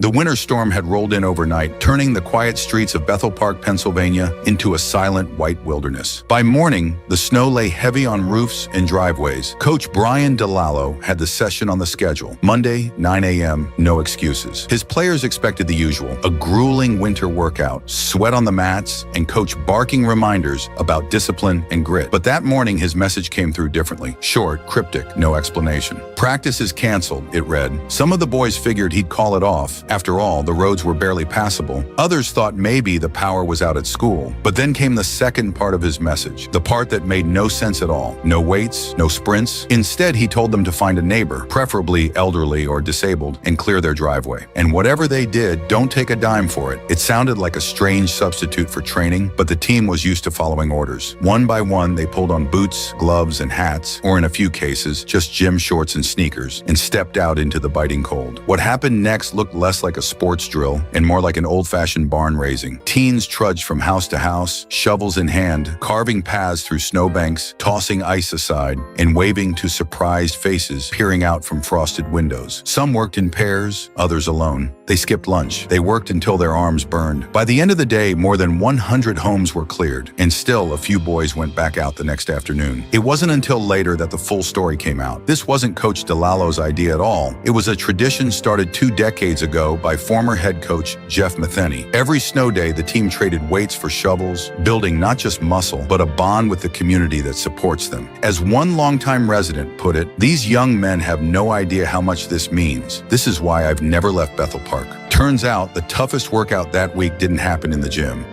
The winter storm had rolled in overnight, turning the quiet streets of Bethel Park, Pennsylvania, into a silent white wilderness. By morning, the snow lay heavy on roofs and driveways. Coach Brian DeLallo had the session on the schedule. Monday, 9 a.m., no excuses. His players expected the usual, a grueling winter workout, sweat on the mats, and coach barking reminders about discipline and grit. But that morning, his message came through differently. Short, cryptic, no explanation. Practice is canceled, it read. Some of the boys figured he'd call it off. After all, the roads were barely passable. Others thought maybe the power was out at school. But then came the second part of his message, the part that made no sense at all. No weights, no sprints. Instead, he told them to find a neighbor, preferably elderly or disabled, and clear their driveway. And whatever they did, don't take a dime for it. It sounded like a strange substitute for training, but the team was used to following orders. One by one, they pulled on boots, gloves, and hats, or in a few cases, just gym shorts and sneakers, and stepped out into the biting cold. What happened next looked less like a sports drill and more like an old-fashioned barn raising. Teens trudged from house to house, shovels in hand, carving paths through snowbanks, tossing ice aside, and waving to surprised faces peering out from frosted windows. Some worked in pairs, others alone. They skipped lunch. They worked until their arms burned. By the end of the day, more than 100 homes were cleared, and still a few boys went back out the next afternoon. It wasn't until later that the full story came out. This wasn't Coach DeLallo's idea at all. It was a tradition started 2 decades ago by former head coach Jeff Matheny. Every snow day, the team traded weights for shovels, building not just muscle, but a bond with the community that supports them. As one longtime resident put it, these young men have no idea how much this means. This is why I've never left Bethel Park. Turns out the toughest workout that week didn't happen in the gym.